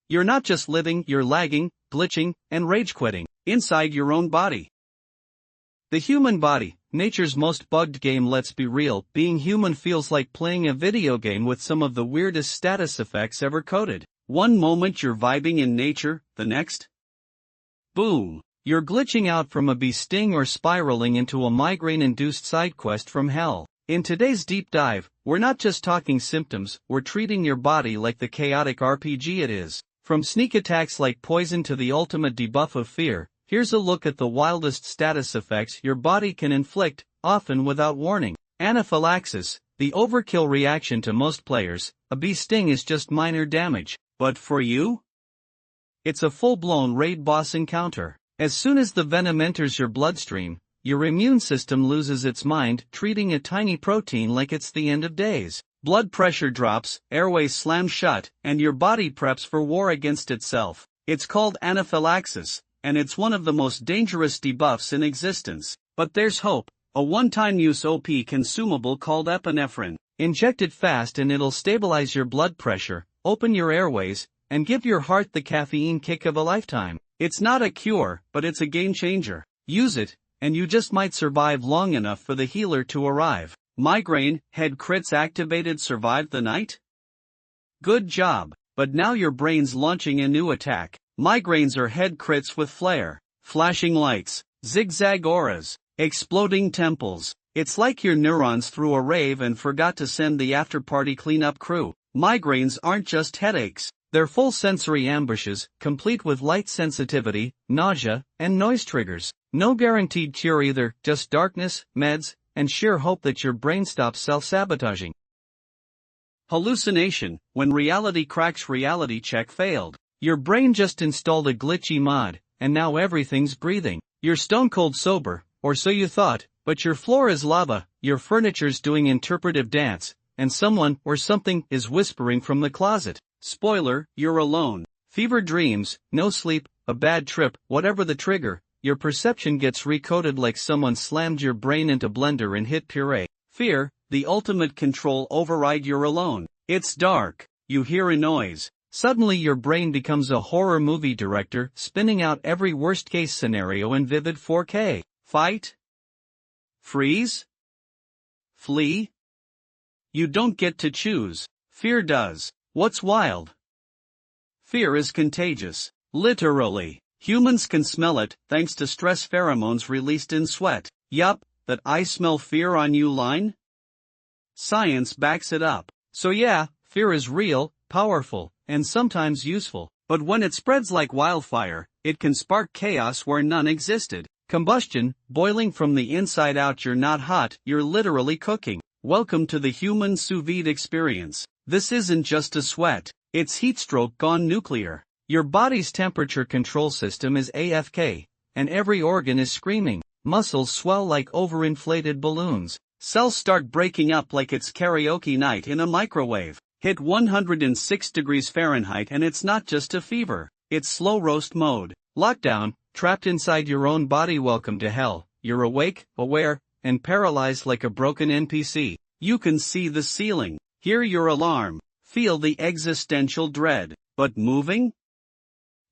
You're not just living, you're lagging, glitching, and rage quitting inside your own body. The human body, nature's most bugged game. Let's be real, being human feels like playing a video game with some of the weirdest status effects ever coded. One moment you're vibing in nature, the next, boom, you're glitching out from a bee sting or spiraling into a migraine-induced side quest from hell. In today's deep dive, we're not just talking symptoms, we're treating your body like the chaotic RPG it is. From sneak attacks like poison to the ultimate debuff of fear, here's a look at the wildest status effects your body can inflict, often without warning. Anaphylaxis, the overkill reaction to most players. A bee sting is just minor damage, but for you, it's a full-blown raid boss encounter. As soon as the venom enters your bloodstream, your immune system loses its mind, treating a tiny protein like it's the end of days. Blood pressure drops, airways slam shut, and your body preps for war against itself. It's called anaphylaxis, and it's one of the most dangerous debuffs in existence. But there's hope. A one-time use OP consumable called epinephrine. Inject it fast and it'll stabilize your blood pressure, open your airways, and give your heart the caffeine kick of a lifetime. It's not a cure, but it's a game changer. Use it, and you just might survive long enough for the healer to arrive. Migraine, head crits activated. Survived the night? Good job, but now your brain's launching a new attack. Migraines are head crits with flair, flashing lights, zigzag auras, exploding temples. It's like your neurons threw a rave and forgot to send the after-party cleanup crew. Migraines aren't just headaches. They're full sensory ambushes, complete with light sensitivity, nausea, and noise triggers. No guaranteed cure either, just darkness, meds, and sheer hope that your brain stops self-sabotaging. Hallucination, when reality cracks. Reality check failed. Your brain just installed a glitchy mod, and now everything's breathing. You're stone cold sober, or so you thought, but your floor is lava, your furniture's doing interpretive dance, and someone or something is whispering from the closet. Spoiler, you're alone. Fever dreams, no sleep, a bad trip, whatever the trigger, your perception gets recoded like someone slammed your brain into blender and hit puree. Fear, the ultimate control override. You're alone. It's dark. You hear a noise. Suddenly your brain becomes a horror movie director, spinning out every worst-case scenario in vivid 4K. Fight? Freeze? Flee? You don't get to choose. Fear does. What's wild? Fear is contagious. Literally. Humans can smell it, thanks to stress pheromones released in sweat. Yup, that "I smell fear on you" line? Science backs it up. So yeah, fear is real, powerful, and sometimes useful. But when it spreads like wildfire, it can spark chaos where none existed. Combustion, boiling from the inside out. You're not hot, you're literally cooking. Welcome to the human sous vide experience. This isn't just a sweat, it's heatstroke gone nuclear. Your body's temperature control system is AFK, and every organ is screaming. Muscles swell like overinflated balloons. Cells start breaking up like it's karaoke night in a microwave. Hit 106 degrees Fahrenheit and it's not just a fever, it's slow roast mode. Lockdown, trapped inside your own body. Welcome to hell. You're awake, aware, and paralyzed like a broken NPC. You can see the ceiling, hear your alarm, feel the existential dread. But moving?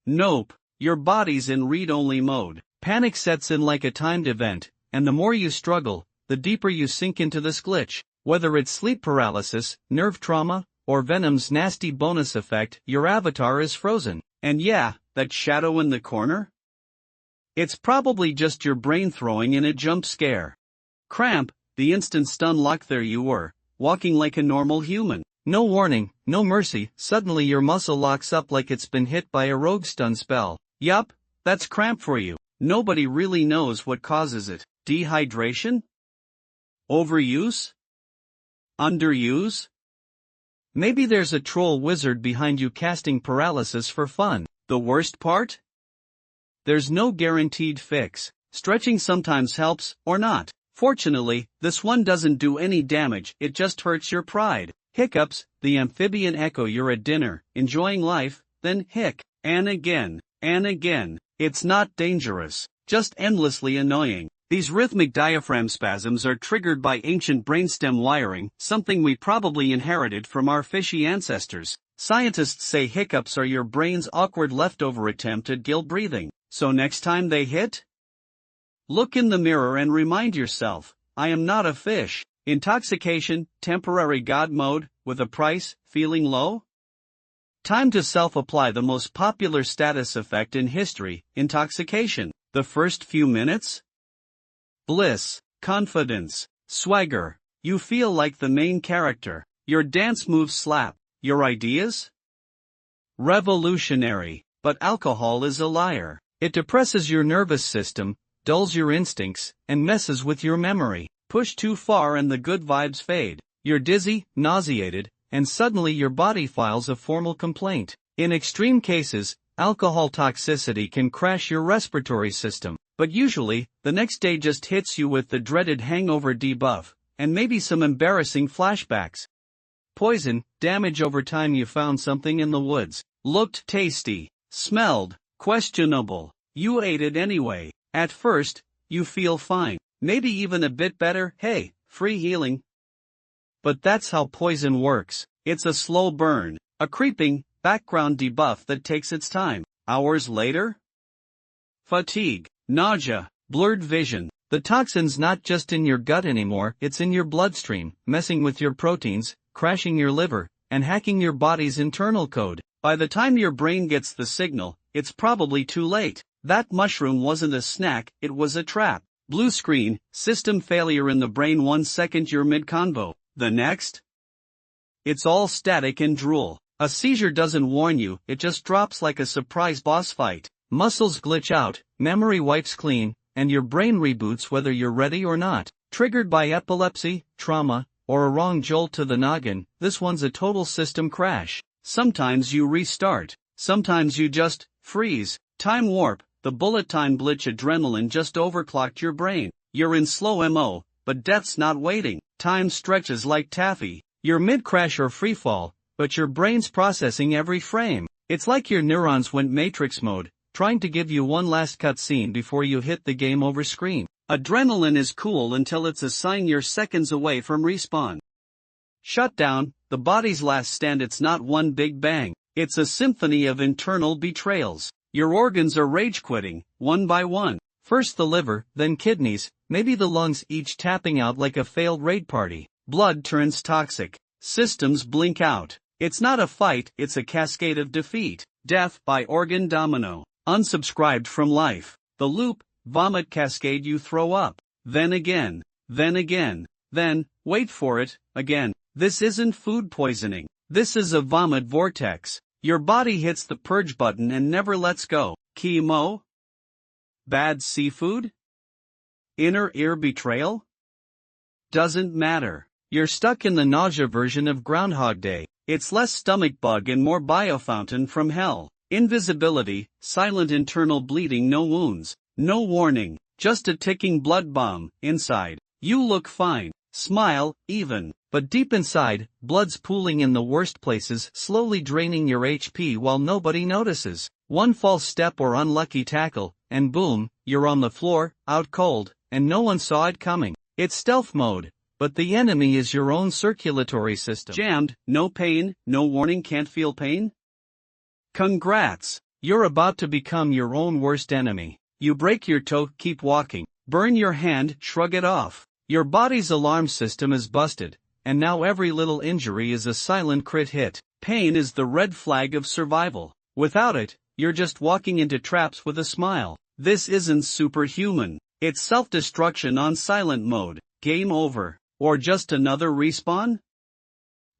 Nope, your body's in read-only mode. Panic sets in like a timed event, and the more you struggle, the deeper you sink into this glitch. Whether it's sleep paralysis, nerve trauma, or Venom's nasty bonus effect, your avatar is frozen. And yeah, that shadow in the corner? It's probably just your brain throwing in a jump scare. Cramp, the instant stun lock. There you were, walking like a normal human. No warning, no mercy, suddenly your muscle locks up like it's been hit by a rogue stun spell. Yup, that's cramp for you. Nobody really knows what causes it. Dehydration? Overuse? Underuse? Maybe there's a troll wizard behind you casting paralysis for fun. The worst part? There's no guaranteed fix. Stretching sometimes helps, or not. Fortunately, this one doesn't do any damage, it just hurts your pride. Hiccups, the amphibian echo. You're at dinner, enjoying life, then hic, and again, and again. It's not dangerous, just endlessly annoying. These rhythmic diaphragm spasms are triggered by ancient brainstem wiring, something we probably inherited from our fishy ancestors. Scientists say hiccups are your brain's awkward leftover attempt at guilt breathing. So next time they hit, look in the mirror and remind yourself, I am not a fish. Intoxication, temporary God mode, with a price, feeling low? Time to self-apply the most popular status effect in history, intoxication. The first few minutes? Bliss, confidence, swagger. You feel like the main character. Your dance moves slap. Your ideas? Revolutionary. But alcohol is a liar. It depresses your nervous system, dulls your instincts, and messes with your memory. Push too far and the good vibes fade. You're dizzy, nauseated, and suddenly your body files a formal complaint. In extreme cases, alcohol toxicity can crash your respiratory system, but usually, the next day just hits you with the dreaded hangover debuff, and maybe some embarrassing flashbacks. Poison, damage over time. You found something in the woods, looked tasty, smelled questionable. You ate it anyway. At first, you feel fine, maybe even a bit better, hey, free healing. But that's how poison works. It's a slow burn, a creeping, background debuff that takes its time. Hours later? Fatigue, nausea, blurred vision. The toxin's not just in your gut anymore, it's in your bloodstream, messing with your proteins, crashing your liver, and hacking your body's internal code. By the time your brain gets the signal, it's probably too late. That mushroom wasn't a snack, it was a trap. Blue screen, system failure in the brain. 1 second you're mid-convo. The next? It's all static and drool. A seizure doesn't warn you, it just drops like a surprise boss fight. Muscles glitch out, memory wipes clean, and your brain reboots whether you're ready or not. Triggered by epilepsy, trauma, or a wrong jolt to the noggin, this one's a total system crash. Sometimes you restart, sometimes you just freeze. Time warp, the bullet time glitch. Adrenaline just overclocked your brain. You're in slow mo, but death's not waiting. Time stretches like taffy. You're mid-crash or freefall, but your brain's processing every frame. It's like your neurons went Matrix mode, trying to give you one last cutscene before you hit the game over screen. Adrenaline is cool until it's a sign you're seconds away from respawn. Shutdown, the body's last stand. It's not one big bang. It's a symphony of internal betrayals. Your organs are rage-quitting, one by one. First the liver, then kidneys, maybe the lungs, each tapping out like a failed raid party. Blood turns toxic. Systems blink out. It's not a fight, it's a cascade of defeat. Death by organ domino. Unsubscribed from life. The loop, vomit cascade. You throw up. Then again. Then, wait for it, again. This isn't food poisoning. This is a vomit vortex. Your body hits the purge button and never lets go. Chemo? Bad seafood? Inner ear betrayal? Doesn't matter. You're stuck in the nausea version of Groundhog Day. It's less stomach bug and more biofountain from hell. Invisibility, silent internal bleeding. No wounds, no warning, just a ticking blood bomb. Inside, you look fine, smile, even. But deep inside, blood's pooling in the worst places, slowly draining your HP while nobody notices. One false step or unlucky tackle, and boom, you're on the floor, out cold, and no one saw it coming. It's stealth mode, but the enemy is your own circulatory system. Jammed, no pain, no warning. Can't feel pain? Congrats! You're about to become your own worst enemy. You break your toe, keep walking. Burn your hand, shrug it off. Your body's alarm system is busted. And now every little injury is a silent crit hit. Pain is the red flag of survival. Without it, you're just walking into traps with a smile. This isn't superhuman. It's self-destruction on silent mode. Game over. Or just another respawn?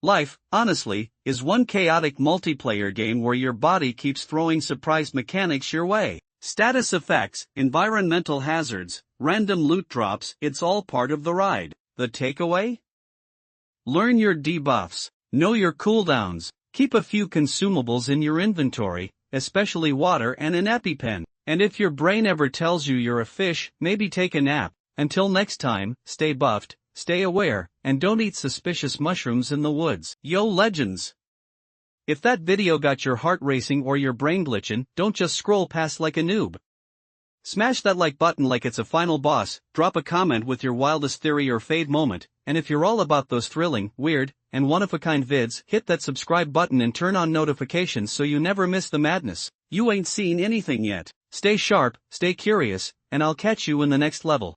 Life, honestly, is one chaotic multiplayer game where your body keeps throwing surprise mechanics your way. Status effects, environmental hazards, random loot drops, it's all part of the ride. The takeaway? Learn your debuffs, know your cooldowns, keep a few consumables in your inventory, especially water and an EpiPen, and if your brain ever tells you you're a fish, maybe take a nap. Until next time, stay buffed, stay aware, and don't eat suspicious mushrooms in the woods. Yo legends! If that video got your heart racing or your brain glitching, don't just scroll past like a noob. Smash that like button like it's a final boss, drop a comment with your wildest theory or fade moment, and if you're all about those thrilling, weird, and one-of-a-kind vids, hit that subscribe button and turn on notifications so you never miss the madness. You ain't seen anything yet. Stay sharp, stay curious, and I'll catch you in the next level.